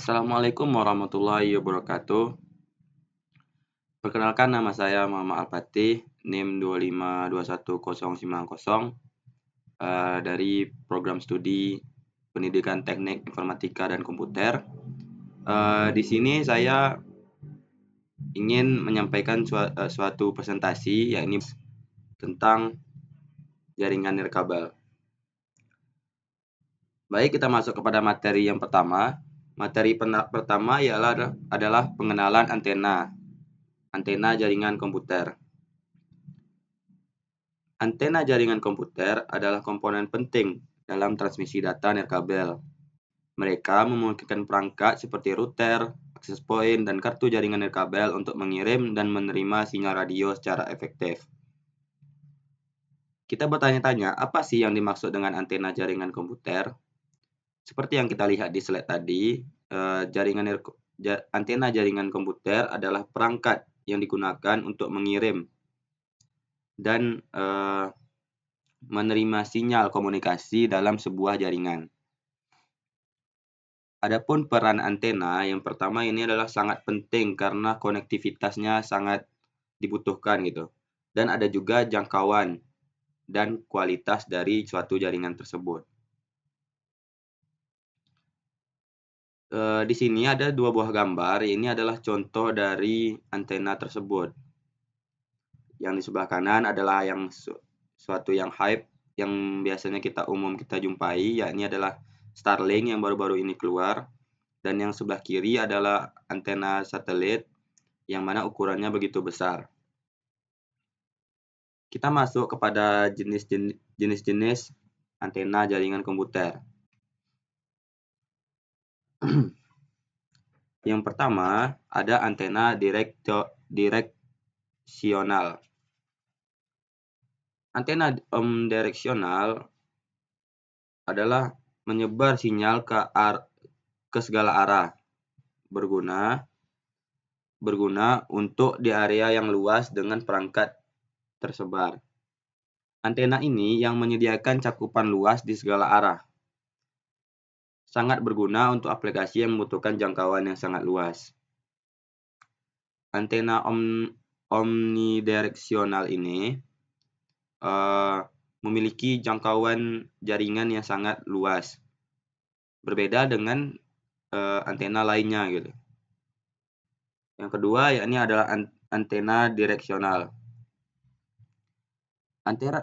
Assalamualaikum warahmatullahi wabarakatuh. Perkenalkan nama saya Muhammad Al-Fatih, NIM 2521090, dari program studi Pendidikan Teknik Informatika dan Komputer. Di sini saya ingin menyampaikan suatu presentasi, yakni tentang jaringan nirkabel. Baik, kita masuk kepada materi yang pertama. Materi pertama adalah pengenalan antena jaringan komputer. Antena jaringan komputer adalah komponen penting dalam transmisi data nirkabel. Mereka memungkinkan perangkat seperti router, access point, dan kartu jaringan nirkabel untuk mengirim dan menerima sinyal radio secara efektif. Kita bertanya-tanya, apa sih yang dimaksud dengan antena jaringan komputer? Seperti yang kita lihat di slide tadi, antena jaringan komputer adalah perangkat yang digunakan untuk mengirim dan menerima sinyal komunikasi dalam sebuah jaringan. Adapun peran antena yang pertama ini adalah sangat penting karena konektivitasnya sangat dibutuhkan gitu. Dan ada juga jangkauan dan kualitas dari suatu jaringan tersebut. Di sini ada dua buah gambar, ini adalah contoh dari antena tersebut. Yang di sebelah kanan adalah suatu yang hype yang biasanya kita jumpai, yakni adalah Starlink yang baru-baru ini keluar, dan yang sebelah kiri adalah antena satelit yang mana ukurannya begitu besar. Kita masuk kepada jenis-jenis antena jaringan komputer. Yang pertama ada antena direksional. Antena omnidireksional adalah menyebar sinyal ke segala arah, berguna untuk di area yang luas dengan perangkat tersebar. Antena ini yang menyediakan cakupan luas di segala arah. Sangat berguna untuk aplikasi yang membutuhkan jangkauan yang sangat luas. Antena omnidireksional ini memiliki jangkauan jaringan yang sangat luas, berbeda dengan antena lainnya gitu. Yang kedua yakni adalah antena direksional.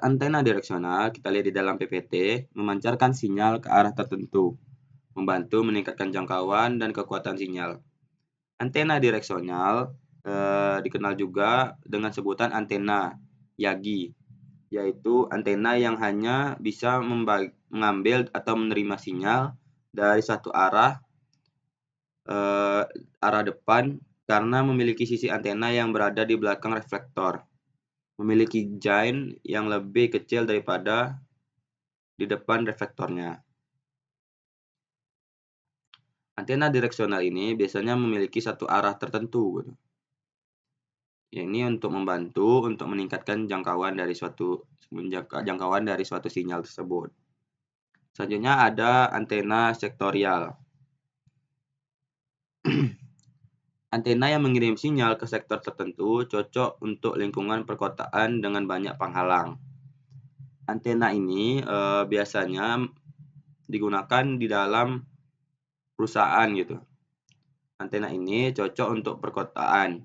Antena direksional kita lihat di dalam PPT memancarkan sinyal ke arah tertentu, membantu meningkatkan jangkauan dan kekuatan sinyal. Antena direksional dikenal juga dengan sebutan antena Yagi, yaitu antena yang hanya bisa mengambil atau menerima sinyal dari satu arah depan karena memiliki sisi antena yang berada di belakang reflektor, memiliki gain yang lebih kecil daripada di depan reflektornya. Antena direksional ini biasanya memiliki satu arah tertentu gitu. Ini untuk membantu untuk meningkatkan jangkauan dari suatu sinyal tersebut. Selanjutnya ada antena sektorial. Antena yang mengirim sinyal ke sektor tertentu cocok untuk lingkungan perkotaan dengan banyak penghalang. Antena ini biasanya digunakan di dalam perusahaan gitu. Antena ini cocok untuk perkotaan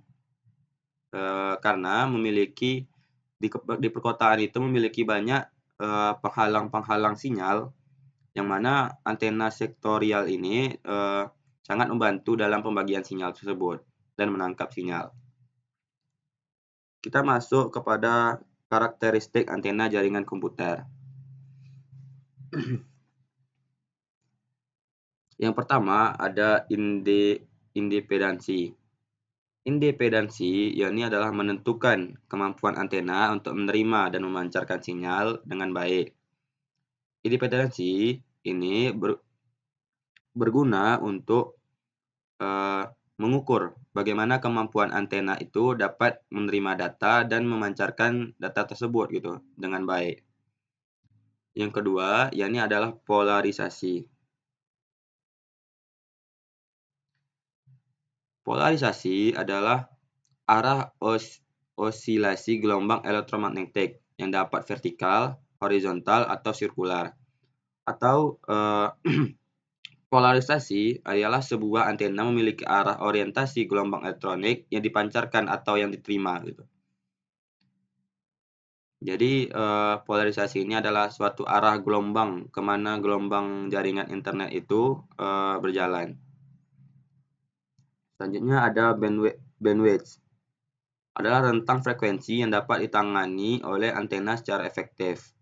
karena di perkotaan itu memiliki banyak penghalang sinyal, yang mana antena sektorial ini sangat membantu dalam pembagian sinyal tersebut dan menangkap sinyal. Kita masuk kepada karakteristik antena jaringan komputer. Yang pertama ada independensi. Independensi yakni adalah menentukan kemampuan antena untuk menerima dan memancarkan sinyal dengan baik. Independensi ini berguna untuk mengukur bagaimana kemampuan antena itu dapat menerima data dan memancarkan data tersebut gitu dengan baik. Yang kedua, yakni adalah polarisasi. Polarisasi adalah arah osilasi gelombang elektromagnetik yang dapat vertikal, horizontal, atau sirkular. Atau polarisasi adalah sebuah antena memiliki arah orientasi gelombang elektronik yang dipancarkan atau yang diterima gitu. Jadi polarisasi ini adalah suatu arah gelombang kemana gelombang jaringan internet itu berjalan. Selanjutnya ada bandwidth. Adalah rentang frekuensi yang dapat ditangani oleh antena secara efektif.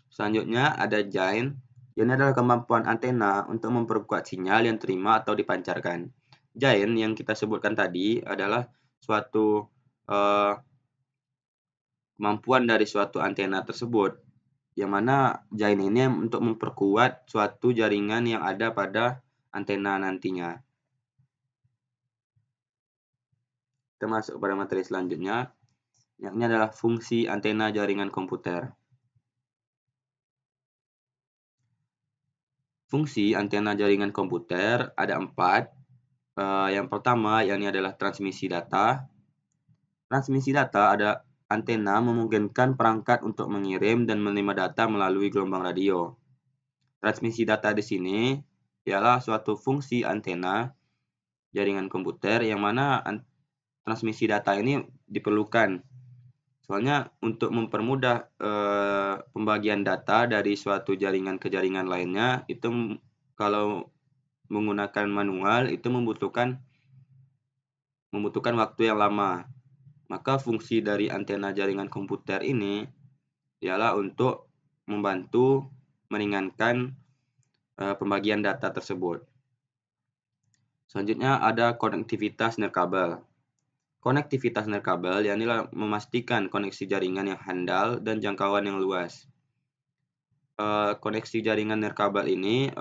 Selanjutnya ada gain. Ini adalah kemampuan antena untuk memperkuat sinyal yang terima atau dipancarkan. Gain yang kita sebutkan tadi adalah suatu kemampuan dari suatu antena tersebut, yang mana gain ini untuk memperkuat suatu jaringan yang ada pada antena nantinya. Kita masuk pada materi selanjutnya, yang ini adalah fungsi antena jaringan komputer. Fungsi antena jaringan komputer ada 4. Yang pertama, yang ini adalah transmisi data. Transmisi data ada antena memungkinkan perangkat untuk mengirim dan menerima data melalui gelombang radio. Transmisi data di sini ialah suatu fungsi antena jaringan komputer yang mana transmisi data ini diperlukan. Soalnya untuk mempermudah pembagian data dari suatu jaringan ke jaringan lainnya, itu kalau menggunakan manual itu membutuhkan waktu yang lama. Maka fungsi dari antena jaringan komputer ini ialah untuk membantu meringankan pembagian data tersebut. Selanjutnya ada konektivitas nirkabel. Konektivitas nirkabel yang inilah memastikan koneksi jaringan yang handal dan jangkauan yang luas. Koneksi jaringan nirkabel ini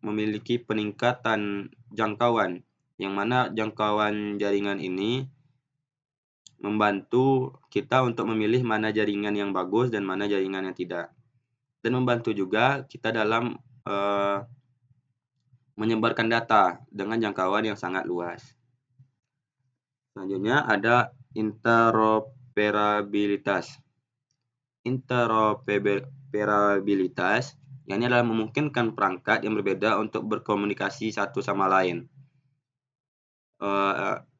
memiliki peningkatan jangkauan, yang mana jangkauan jaringan ini membantu kita untuk memilih mana jaringan yang bagus dan mana jaringan yang tidak. Dan membantu juga kita dalam menyebarkan data dengan jangkauan yang sangat luas. Selanjutnya ada interoperabilitas. Interoperabilitas yang ini adalah memungkinkan perangkat yang berbeda untuk berkomunikasi satu sama lain.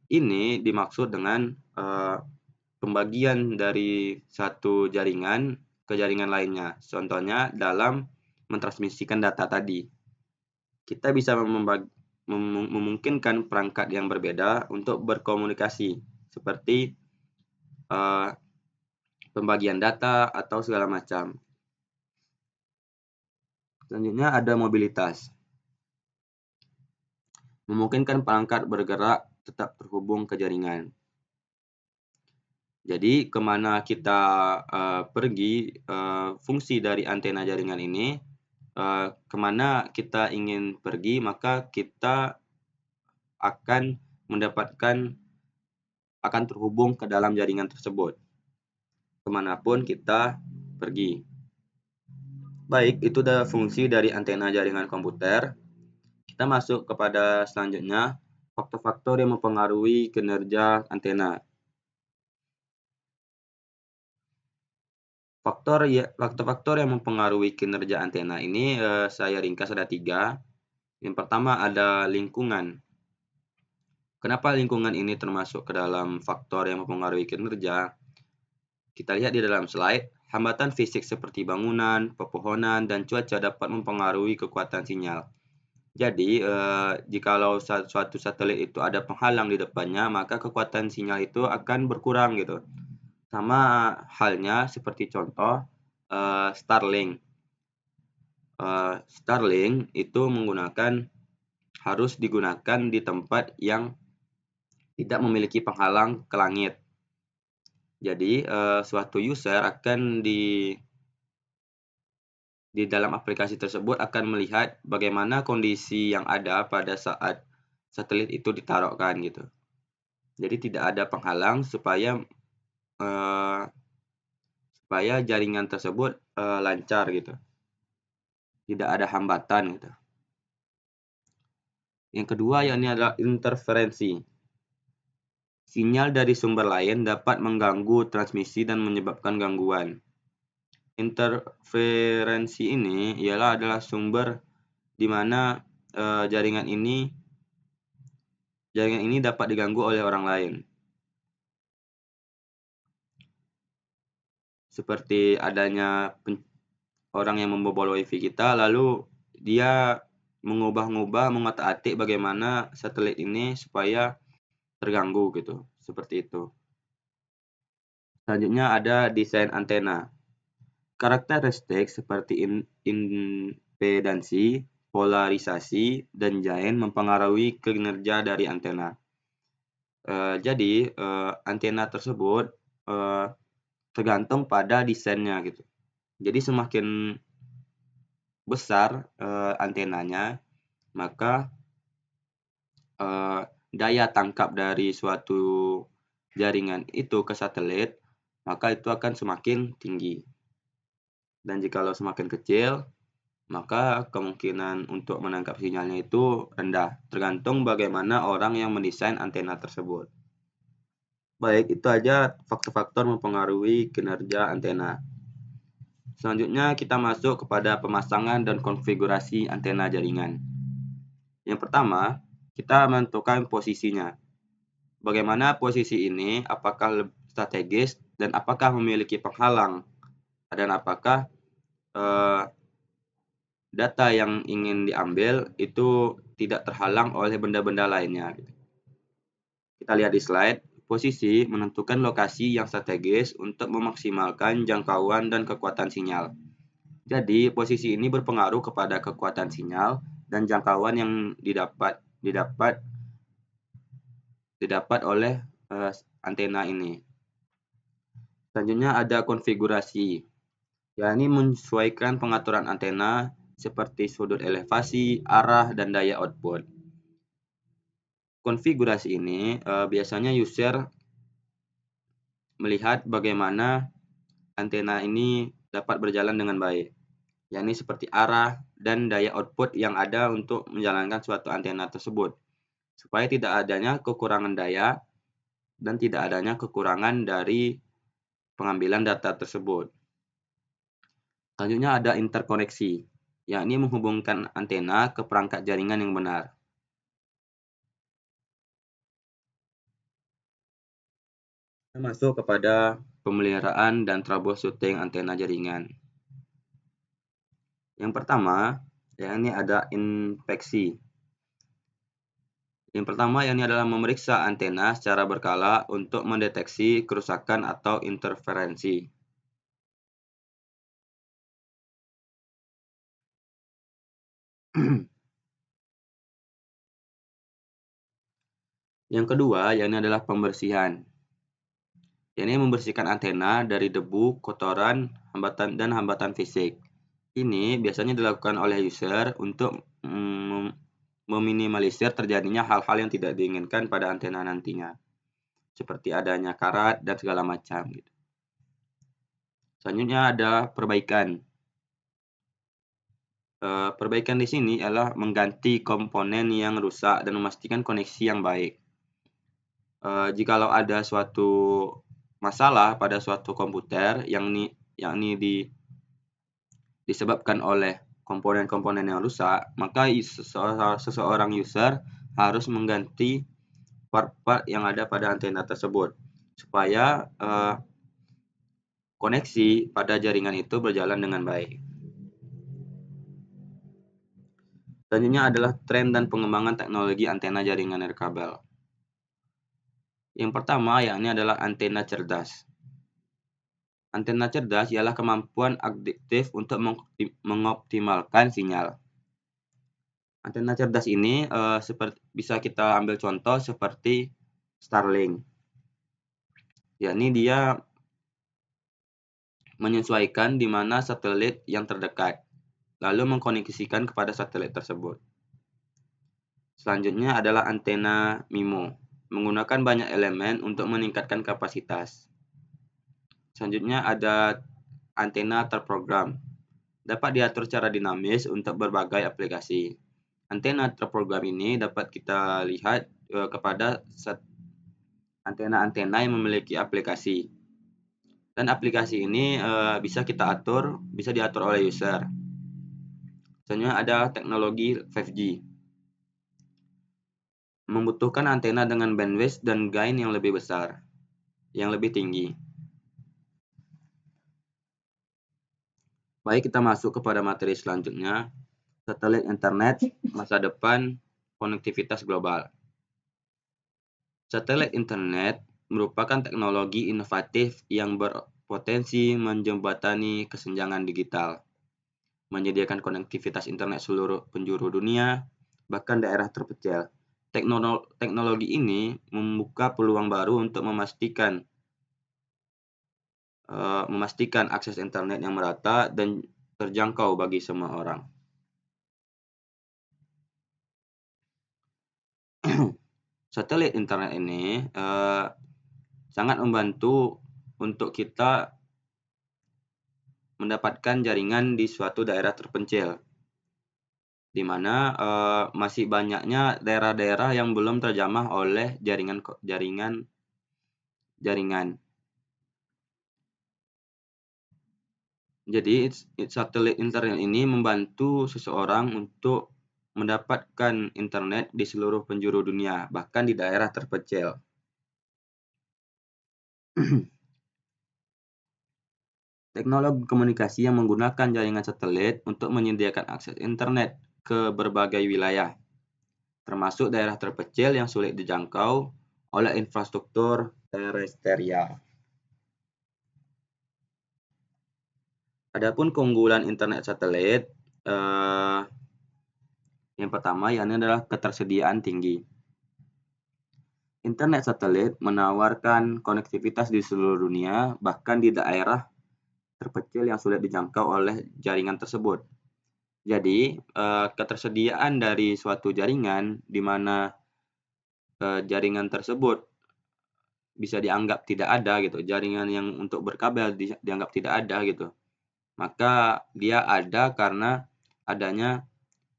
Ini dimaksud dengan pembagian dari satu jaringan ke jaringan lainnya. Contohnya dalam mentransmisikan data tadi. Kita bisa memungkinkan perangkat yang berbeda untuk berkomunikasi, seperti pembagian data atau segala macam. Selanjutnya ada mobilitas. Memungkinkan perangkat bergerak tetap terhubung ke jaringan. Jadi kemana kita pergi, fungsi dari antena jaringan ini, kemana kita ingin pergi, maka kita akan terhubung ke dalam jaringan tersebut, kemanapun kita pergi. Baik, itu adalah fungsi dari antena jaringan komputer. Kita masuk kepada selanjutnya, faktor-faktor yang mempengaruhi kinerja antena. Faktor-faktor yang mempengaruhi kinerja antena ini saya ringkas ada 3. Yang pertama ada lingkungan. Kenapa lingkungan ini termasuk ke dalam faktor yang mempengaruhi kinerja? Kita lihat di dalam slide, hambatan fisik seperti bangunan, pepohonan, dan cuaca dapat mempengaruhi kekuatan sinyal. Jadi, jikalau suatu satelit itu ada penghalang di depannya, maka kekuatan sinyal itu akan berkurang gitu. Sama halnya seperti contoh Starlink. Starlink itu harus digunakan di tempat yang tidak memiliki penghalang ke langit. Jadi suatu user akan di dalam aplikasi tersebut akan melihat bagaimana kondisi yang ada pada saat satelit itu ditaruhkan gitu. Jadi tidak ada penghalang supaya jaringan tersebut lancar gitu. Tidak ada hambatan gitu. Yang kedua yakni adalah interferensi. Sinyal dari sumber lain dapat mengganggu transmisi dan menyebabkan gangguan. Interferensi ini adalah sumber di mana jaringan ini dapat diganggu oleh orang lain. Seperti adanya orang yang membobol WiFi kita, lalu dia mengotak-atik bagaimana satelit ini supaya terganggu gitu, seperti itu. Selanjutnya ada desain antena. Karakteristik seperti impedansi, polarisasi, dan jain mempengaruhi kinerja dari antena. Jadi antena tersebut tergantung pada desainnya gitu. Jadi semakin besar antenanya, maka daya tangkap dari suatu jaringan itu ke satelit, maka itu akan semakin tinggi. Dan jikalau semakin kecil, maka kemungkinan untuk menangkap sinyalnya itu rendah, tergantung bagaimana orang yang mendesain antena tersebut. Baik, itu aja faktor-faktor mempengaruhi kinerja antena. Selanjutnya kita masuk kepada pemasangan dan konfigurasi antena jaringan. Yang pertama, kita menentukan posisinya. Bagaimana posisi ini, apakah strategis dan apakah memiliki penghalang, dan apakah data yang ingin diambil itu tidak terhalang oleh benda-benda lainnya. Kita lihat di slide, posisi menentukan lokasi yang strategis untuk memaksimalkan jangkauan dan kekuatan sinyal. Jadi, posisi ini berpengaruh kepada kekuatan sinyal dan jangkauan yang didapat oleh antena ini. Selanjutnya ada konfigurasi, yakni menyesuaikan pengaturan antena seperti sudut elevasi, arah, dan daya output. Konfigurasi ini biasanya user melihat bagaimana antena ini dapat berjalan dengan baik, yakni seperti arah dan daya output yang ada untuk menjalankan suatu antena tersebut, supaya tidak adanya kekurangan daya dan tidak adanya kekurangan dari pengambilan data tersebut. Selanjutnya ada interkoneksi, yakni menghubungkan antena ke perangkat jaringan yang benar. Kita masuk kepada pemeliharaan dan troubleshooting antena jaringan. Yang pertama, yakni ada inspeksi. Yang pertama yakni adalah memeriksa antena secara berkala untuk mendeteksi kerusakan atau interferensi. Yang kedua yakni adalah pembersihan. Yakni membersihkan antena dari debu, kotoran, hambatan fisik. Ini biasanya dilakukan oleh user untuk meminimalisir terjadinya hal-hal yang tidak diinginkan pada antena nantinya, seperti adanya karat dan segala macam. Selanjutnya ada perbaikan. Perbaikan di sini adalah mengganti komponen yang rusak dan memastikan koneksi yang baik. Jikalau ada suatu masalah pada suatu komputer yang disebabkan oleh komponen-komponen yang rusak, maka seseorang user harus mengganti part-part yang ada pada antena tersebut, supaya koneksi pada jaringan itu berjalan dengan baik. Selanjutnya adalah tren dan pengembangan teknologi antena jaringan nirkabel. Yang pertama yakni adalah antena cerdas. Antena cerdas ialah kemampuan adaptif untuk mengoptimalkan sinyal. Antena cerdas ini bisa kita ambil contoh seperti Starlink. Yakni dia menyesuaikan di mana satelit yang terdekat, lalu mengkoneksikan kepada satelit tersebut. Selanjutnya adalah antena MIMO, menggunakan banyak elemen untuk meningkatkan kapasitas. Selanjutnya ada antena terprogram, dapat diatur secara dinamis untuk berbagai aplikasi. Antena terprogram ini dapat kita lihat kepada antena-antena yang memiliki aplikasi. Dan aplikasi ini bisa diatur oleh user. Misalnya ada teknologi 5G, membutuhkan antena dengan bandwidth dan gain yang lebih besar, yang lebih tinggi. Baik, kita masuk kepada materi selanjutnya, satelit internet, masa depan, konektivitas global. Satelit internet merupakan teknologi inovatif yang berpotensi menjembatani kesenjangan digital, menyediakan konektivitas internet seluruh penjuru dunia, bahkan daerah terpencil. Teknologi ini membuka peluang baru untuk memastikan akses internet yang merata dan terjangkau bagi semua orang. Satelit internet ini sangat membantu untuk kita mendapatkan jaringan di suatu daerah terpencil, di mana masih banyaknya daerah-daerah yang belum terjamah oleh jaringan. Jadi satelit internet ini membantu seseorang untuk mendapatkan internet di seluruh penjuru dunia, bahkan di daerah terpencil. Teknologi komunikasi yang menggunakan jaringan satelit untuk menyediakan akses internet ke berbagai wilayah, termasuk daerah terpencil yang sulit dijangkau oleh infrastruktur terestrial. Adapun keunggulan internet satelit, yang pertama yakni adalah ketersediaan tinggi. Internet satelit menawarkan konektivitas di seluruh dunia, bahkan di daerah terpencil yang sulit dijangkau oleh jaringan tersebut. Jadi, ketersediaan dari suatu jaringan di mana jaringan tersebut bisa dianggap tidak ada gitu, jaringan yang untuk berkabel dianggap tidak ada gitu. Maka dia ada karena adanya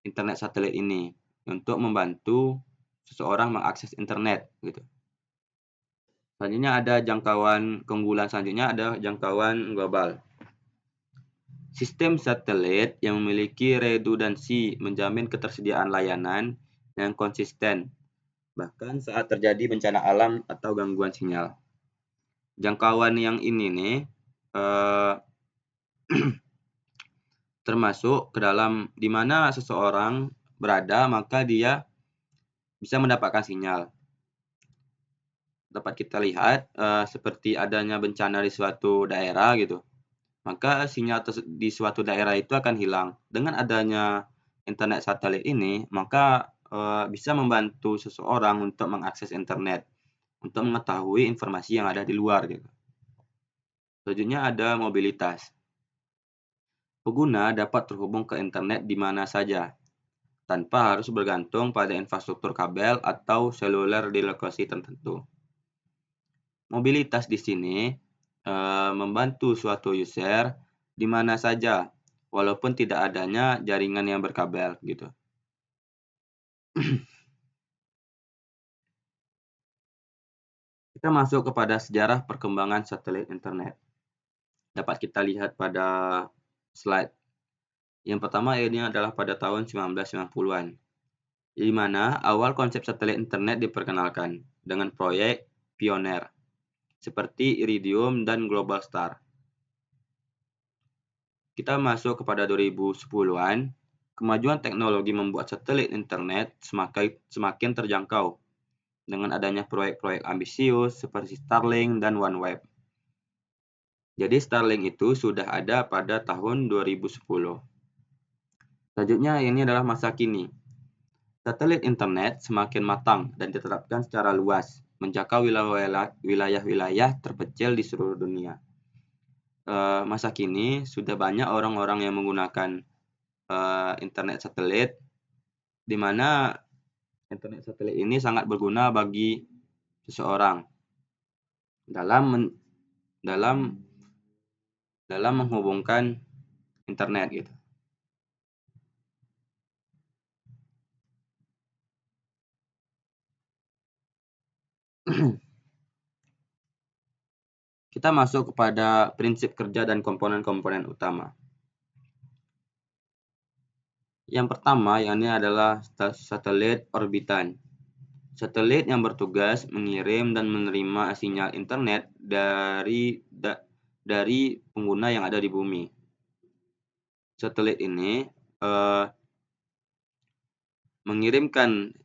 internet satelit ini untuk membantu seseorang mengakses internet gitu. Selanjutnya ada keunggulan selanjutnya ada jangkauan global. Sistem satelit yang memiliki redundansi menjamin ketersediaan layanan yang konsisten, bahkan saat terjadi bencana alam atau gangguan sinyal. Jangkauan yang ini nih termasuk ke dalam di mana seseorang berada, maka dia bisa mendapatkan sinyal. Dapat kita lihat seperti adanya bencana di suatu daerah gitu, maka sinyal di suatu daerah itu akan hilang. Dengan adanya internet satelit ini, maka bisa membantu seseorang untuk mengakses internet, untuk mengetahui informasi yang ada di luar gitu. Selanjutnya ada mobilitas. Pengguna dapat terhubung ke internet di mana saja, tanpa harus bergantung pada infrastruktur kabel atau seluler di lokasi tertentu. Mobilitas di sini membantu suatu user di mana saja, walaupun tidak adanya jaringan yang berkabel gitu. Kita masuk kepada sejarah perkembangan satelit internet. Dapat kita lihat pada slide. Yang pertama ini adalah pada tahun 1990-an, di mana awal konsep satelit internet diperkenalkan dengan proyek pioner seperti Iridium dan Globalstar. Kita masuk kepada 2010-an, kemajuan teknologi membuat satelit internet semakin terjangkau dengan adanya proyek-proyek ambisius seperti Starlink dan OneWeb. Jadi Starlink itu sudah ada pada tahun 2010. Selanjutnya ini adalah masa kini. Satelit internet semakin matang dan diterapkan secara luas, menjangkau wilayah-wilayah terpencil di seluruh dunia. Masa kini sudah banyak orang-orang yang menggunakan internet satelit, di mana internet satelit ini sangat berguna bagi seseorang dalam menghubungkan internet gitu. Kita masuk kepada prinsip kerja dan komponen-komponen utama. Yang pertama, yang ini adalah satelit orbitan. Satelit yang bertugas mengirim dan menerima sinyal internet dari pengguna yang ada di bumi. Satelit ini mengirimkan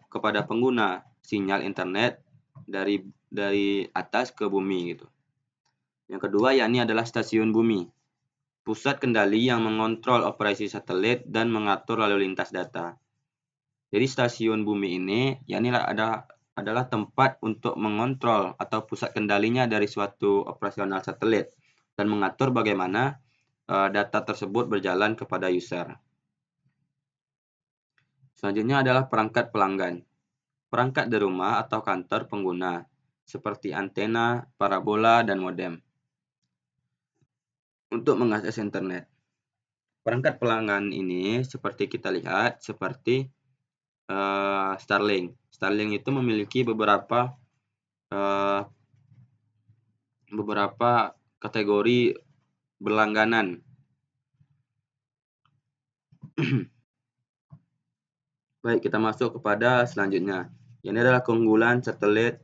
kepada pengguna sinyal internet dari atas ke bumi gitu. Yang kedua, yakni adalah stasiun bumi. Pusat kendali yang mengontrol operasi satelit dan mengatur lalu lintas data. Jadi stasiun bumi ini yakni adalah tempat untuk mengontrol atau pusat kendalinya dari suatu operasional satelit dan mengatur bagaimana data tersebut berjalan kepada user. Selanjutnya adalah perangkat pelanggan. Perangkat di rumah atau kantor pengguna, seperti antena, parabola, dan modem, untuk mengakses internet. Perangkat pelanggan ini seperti kita lihat, seperti Starlink. Starlink itu memiliki beberapa kategori berlangganan. Baik, kita masuk kepada selanjutnya. Ini adalah keunggulan satelit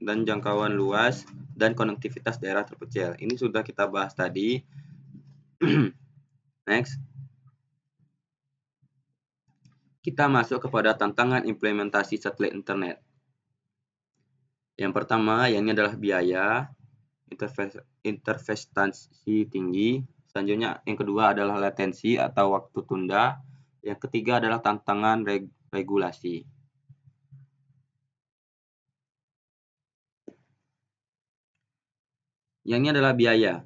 dan jangkauan luas dan konektivitas daerah terpencil. Ini sudah kita bahas tadi. Next. Kita masuk kepada tantangan implementasi satelit internet. Yang pertama, yang ini adalah biaya, intervestasi tinggi. Selanjutnya, yang kedua adalah latensi atau waktu tunda. Yang ketiga adalah tantangan regulasi. Yang ini adalah biaya.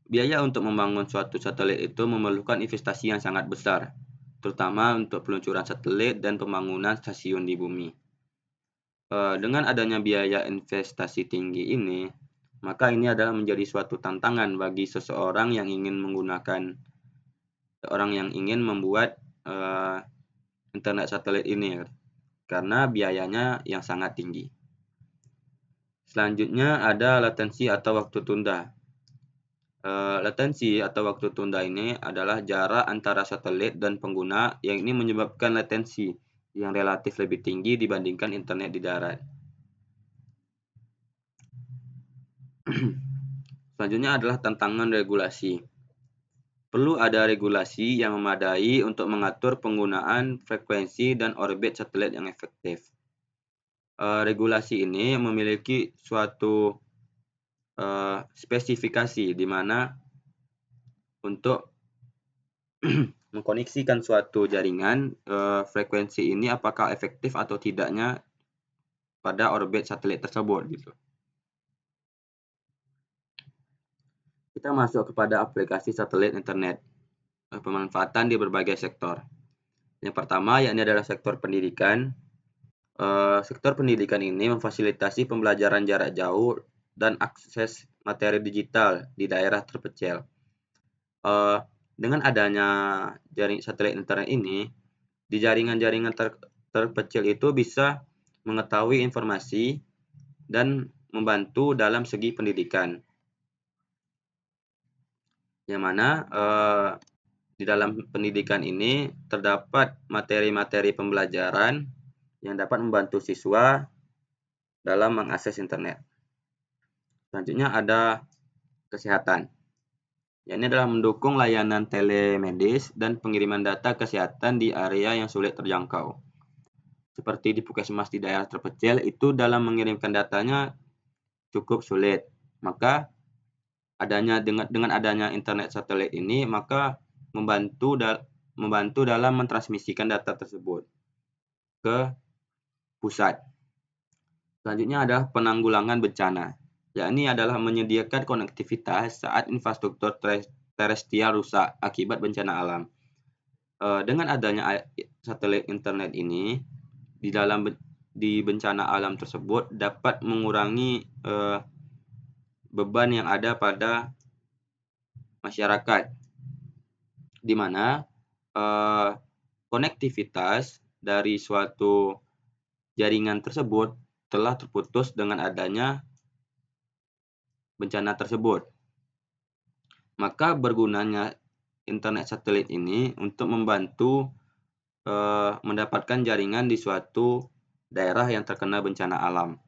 Biaya untuk membangun suatu satelit itu memerlukan investasi yang sangat besar, terutama untuk peluncuran satelit dan pembangunan stasiun di bumi. Dengan adanya biaya investasi tinggi ini, maka ini adalah menjadi suatu tantangan bagi seseorang yang ingin membuat internet satelit ini, karena biayanya yang sangat tinggi. Selanjutnya ada latensi atau waktu tunda. Latensi atau waktu tunda ini adalah jarak antara satelit dan pengguna yang ini menyebabkan latensi yang relatif lebih tinggi dibandingkan internet di darat. Selanjutnya adalah tantangan regulasi. Perlu ada regulasi yang memadai untuk mengatur penggunaan frekuensi dan orbit satelit yang efektif. Regulasi ini memiliki suatu spesifikasi di mana untuk mengkoneksikan suatu jaringan, frekuensi ini apakah efektif atau tidaknya pada orbit satelit tersebut gitu. Kita masuk kepada aplikasi satelit internet, pemanfaatan di berbagai sektor. Yang pertama yakni adalah sektor pendidikan. Sektor pendidikan ini memfasilitasi pembelajaran jarak jauh dan akses materi digital di daerah terpencil. Dengan adanya jaring satelit internet ini, di jaringan-jaringan terpencil itu bisa mengetahui informasi dan membantu dalam segi pendidikan. Yang mana di dalam pendidikan ini terdapat materi-materi pembelajaran yang dapat membantu siswa dalam mengakses internet. Selanjutnya ada kesehatan. Ini adalah mendukung layanan telemedis dan pengiriman data kesehatan di area yang sulit terjangkau. Seperti di puskesmas di daerah terpencil, itu dalam mengirimkan datanya cukup sulit. Maka dengan adanya internet satelit ini, maka membantu dalam mentransmisikan data tersebut ke pusat. Selanjutnya adalah penanggulangan bencana. Yakni adalah menyediakan konektivitas saat infrastruktur terestrial rusak akibat bencana alam. Dengan adanya satelit internet ini, di bencana alam tersebut dapat mengurangi beban yang ada pada masyarakat, di mana konektivitas dari suatu jaringan tersebut telah terputus dengan adanya bencana tersebut. Maka bergunanya internet satelit ini untuk membantu mendapatkan jaringan di suatu daerah yang terkena bencana alam.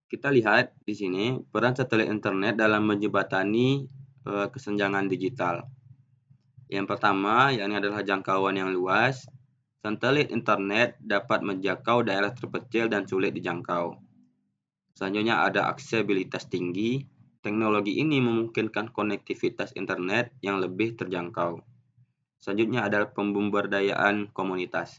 Kita lihat di sini peran satelit internet dalam menjembatani kesenjangan digital. Yang pertama, yakni adalah jangkauan yang luas. Satelit internet dapat menjangkau daerah terpencil dan sulit dijangkau. Selanjutnya ada aksesibilitas tinggi. Teknologi ini memungkinkan konektivitas internet yang lebih terjangkau. Selanjutnya adalah pemberdayaan komunitas.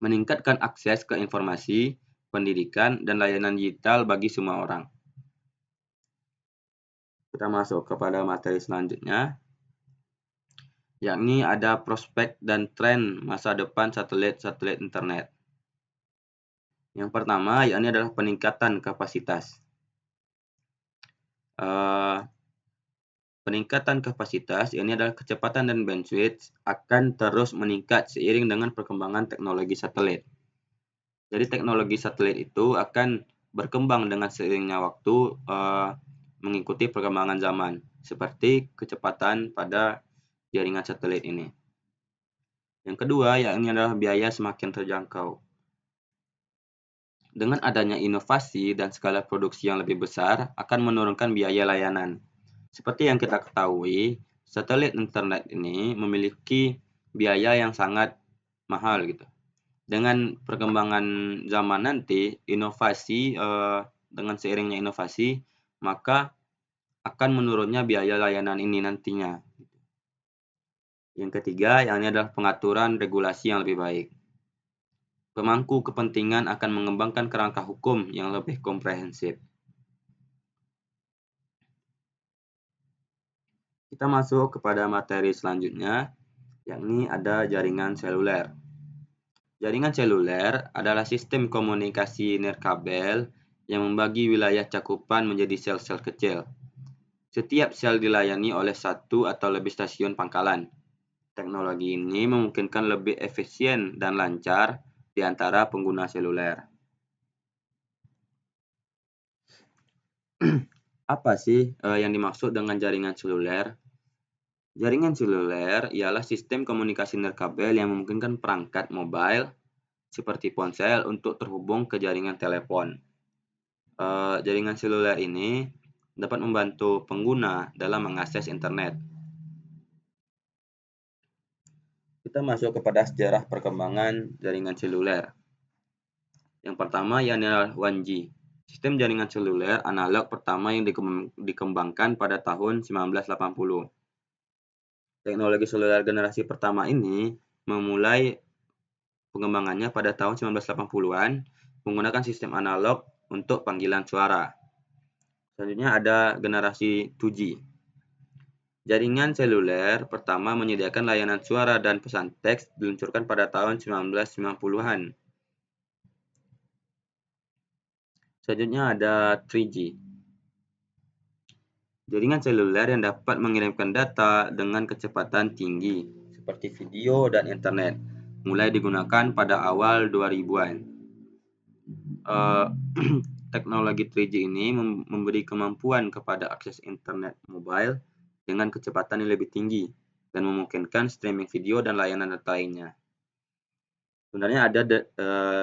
Meningkatkan akses ke informasi, pendidikan, dan layanan digital bagi semua orang. Kita masuk kepada materi selanjutnya, yakni ada prospek dan tren masa depan satelit internet. Yang pertama, yakni adalah peningkatan kapasitas. Peningkatan kapasitas ini adalah kecepatan dan bandwidth akan terus meningkat seiring dengan perkembangan teknologi satelit. Jadi teknologi satelit itu akan berkembang dengan seiringnya waktu mengikuti perkembangan zaman, seperti kecepatan pada jaringan satelit ini. Yang kedua, yakni adalah biaya semakin terjangkau. Dengan adanya inovasi dan skala produksi yang lebih besar, akan menurunkan biaya layanan. Seperti yang kita ketahui, satelit internet ini memiliki biaya yang sangat mahal gitu. Dengan perkembangan zaman nanti, dengan seiringnya inovasi, maka akan menurunnya biaya layanan ini nantinya. Yang ketiga, yakni adalah pengaturan regulasi yang lebih baik. Pemangku kepentingan akan mengembangkan kerangka hukum yang lebih komprehensif. Kita masuk kepada materi selanjutnya, yakni ada jaringan seluler. Jaringan seluler adalah sistem komunikasi nirkabel yang membagi wilayah cakupan menjadi sel-sel kecil. Setiap sel dilayani oleh satu atau lebih stasiun pangkalan. Teknologi ini memungkinkan lebih efisien dan lancar di antara pengguna seluler. Apa sih yang dimaksud dengan jaringan seluler? Jaringan seluler ialah sistem komunikasi nirkabel yang memungkinkan perangkat mobile seperti ponsel untuk terhubung ke jaringan telepon. Jaringan seluler ini dapat membantu pengguna dalam mengakses internet. Kita masuk kepada sejarah perkembangan jaringan seluler. Yang pertama ialah 1G. Sistem jaringan seluler analog pertama yang dikembangkan pada tahun 1980. Teknologi seluler generasi pertama ini memulai pengembangannya pada tahun 1980-an menggunakan sistem analog untuk panggilan suara. Selanjutnya ada generasi 2G. Jaringan seluler pertama menyediakan layanan suara dan pesan teks diluncurkan pada tahun 1990-an. Selanjutnya ada 3G. Jaringan seluler yang dapat mengirimkan data dengan kecepatan tinggi, seperti video dan internet, mulai digunakan pada awal 2000-an. Teknologi 3G ini memberi kemampuan kepada akses internet mobile dengan kecepatan yang lebih tinggi dan memungkinkan streaming video dan layanan data lainnya. Sebenarnya ada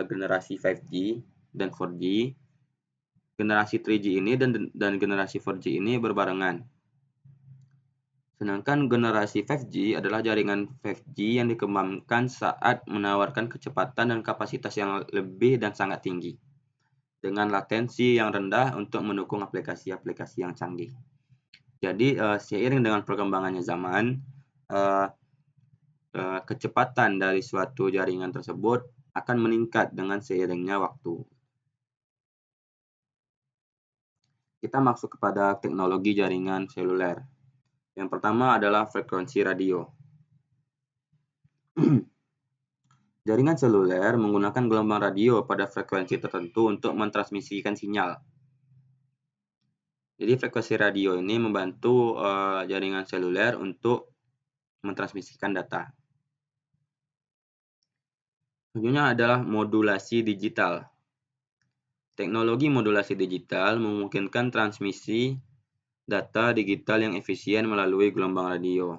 generasi 5G dan 4G. Generasi 3G ini dan generasi 4G ini berbarengan. Sedangkan generasi 5G adalah jaringan 5G yang dikembangkan saat menawarkan kecepatan dan kapasitas yang lebih dan sangat tinggi, dengan latensi yang rendah untuk mendukung aplikasi-aplikasi yang canggih. Jadi, seiring dengan perkembangannya zaman, kecepatan dari suatu jaringan tersebut akan meningkat dengan seiringnya waktu. Kita masuk kepada teknologi jaringan seluler. Yang pertama adalah frekuensi radio. Jaringan seluler menggunakan gelombang radio pada frekuensi tertentu untuk mentransmisikan sinyal. Jadi frekuensi radio ini membantu jaringan seluler untuk mentransmisikan data. Selanjutnya adalah modulasi digital. Teknologi modulasi digital memungkinkan transmisi data digital yang efisien melalui gelombang radio.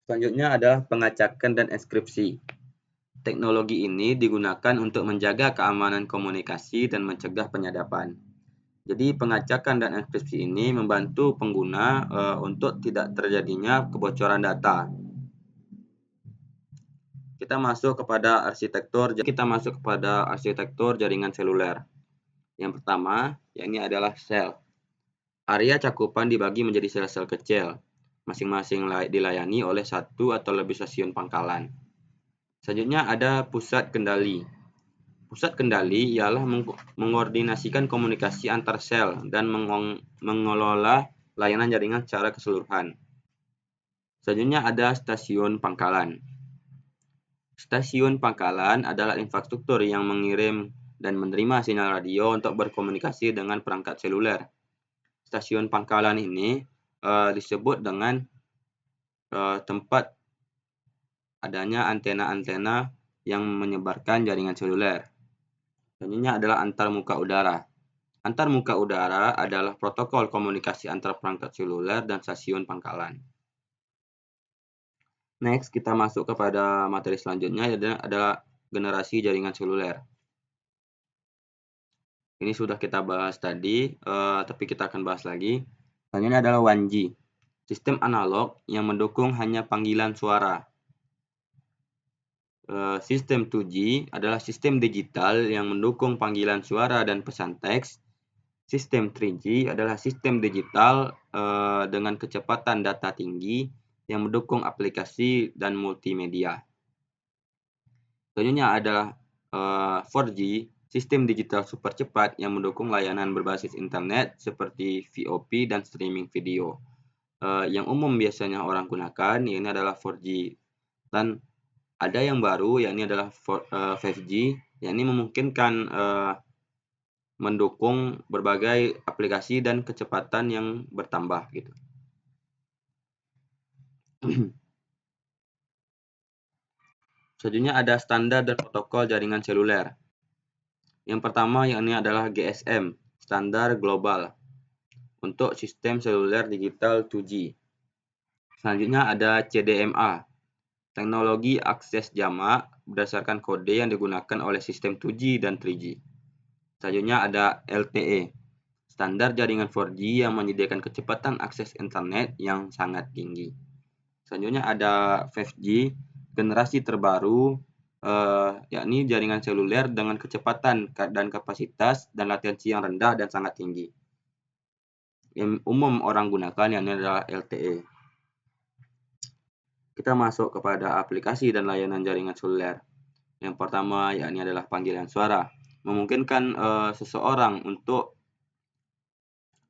Selanjutnya adalah pengacakan dan enkripsi. Teknologi ini digunakan untuk menjaga keamanan komunikasi dan mencegah penyadapan. Jadi pengacakan dan enkripsi ini membantu pengguna untuk tidak terjadinya kebocoran data. Kita masuk kepada arsitektur jaringan seluler. Yang pertama, yakni adalah sel. Area cakupan dibagi menjadi sel-sel kecil, masing-masing dilayani oleh satu atau lebih stasiun pangkalan. Selanjutnya ada pusat kendali. Pusat kendali ialah mengkoordinasikan komunikasi antar sel dan mengelola layanan jaringan secara keseluruhan. Selanjutnya ada stasiun pangkalan. Stasiun pangkalan adalah infrastruktur yang mengirim dan menerima sinyal radio untuk berkomunikasi dengan perangkat seluler. Stasiun pangkalan ini disebut dengan tempat adanya antena-antena yang menyebarkan jaringan seluler. Selanjutnya adalah antarmuka udara. Antarmuka udara adalah protokol komunikasi antar perangkat seluler dan stasiun pangkalan. Next, kita masuk kepada materi selanjutnya, yaitu adalah generasi jaringan seluler. Ini sudah kita bahas tadi, tapi kita akan bahas lagi. Selanjutnya adalah 1G, sistem analog yang mendukung hanya panggilan suara. Sistem 2G adalah sistem digital yang mendukung panggilan suara dan pesan teks. Sistem 3G adalah sistem digital dengan kecepatan data tinggi yang mendukung aplikasi dan multimedia. Selanjutnya adalah 4G, sistem digital super cepat yang mendukung layanan berbasis internet seperti VoP dan streaming video. Yang umum biasanya orang gunakan ini adalah 4G. Dan ada yang baru, yakni adalah 5G, yakni memungkinkan mendukung berbagai aplikasi dan kecepatan yang bertambah gitu. Selanjutnya ada standar dan protokol jaringan seluler. Yang pertama yakni adalah GSM, standar global untuk sistem seluler digital 2G. Selanjutnya ada CDMA, teknologi akses jamak berdasarkan kode yang digunakan oleh sistem 2G dan 3G. Selanjutnya ada LTE, standar jaringan 4G yang menyediakan kecepatan akses internet yang sangat tinggi. Selanjutnya ada 5G, generasi terbaru, yakni jaringan seluler dengan kecepatan dan kapasitas dan latensi yang rendah dan sangat tinggi. Yang umum orang gunakan yakni adalah LTE. Kita masuk kepada aplikasi dan layanan jaringan seluler. Yang pertama yakni adalah panggilan suara, memungkinkan seseorang untuk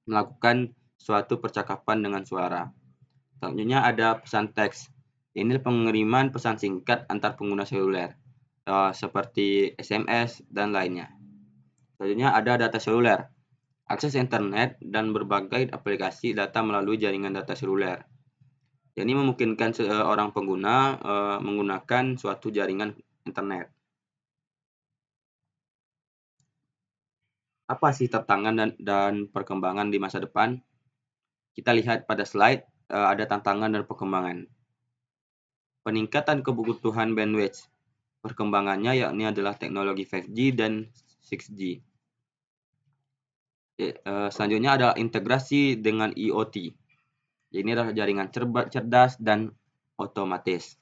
melakukan suatu percakapan dengan suara. Selanjutnya ada pesan teks. Ini pengiriman pesan singkat antar pengguna seluler, seperti SMS dan lainnya. Selanjutnya ada data seluler. Akses internet dan berbagai aplikasi data melalui jaringan data seluler. Ini memungkinkan seorang pengguna menggunakan suatu jaringan internet. Apa sih tantangan dan perkembangan di masa depan? Kita lihat pada slide, ada tantangan dan perkembangan. Peningkatan kebutuhan bandwidth. Perkembangannya yakni adalah teknologi 5G dan 6G. Selanjutnya adalah integrasi dengan IoT. Ini adalah jaringan cerdas dan otomatis.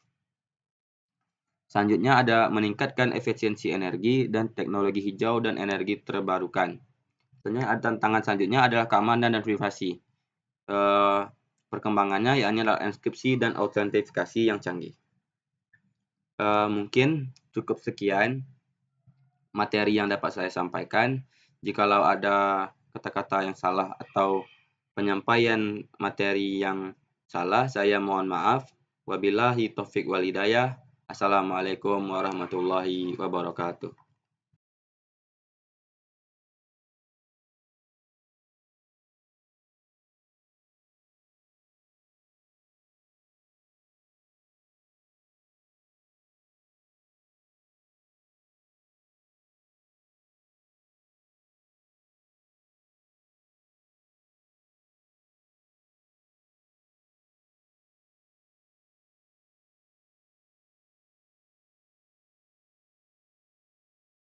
Selanjutnya ada meningkatkan efisiensi energi dan teknologi hijau dan energi terbarukan. Selanjutnya ada tantangan selanjutnya adalah keamanan dan privasi. Perkembangannya yakni adalah enkripsi dan autentifikasi yang canggih. Mungkin cukup sekian materi yang dapat saya sampaikan. Jikalau ada kata-kata yang salah atau penyampaian materi yang salah, saya mohon maaf. Wabillahi taufiq wal hidayah. Assalamualaikum warahmatullahi wabarakatuh.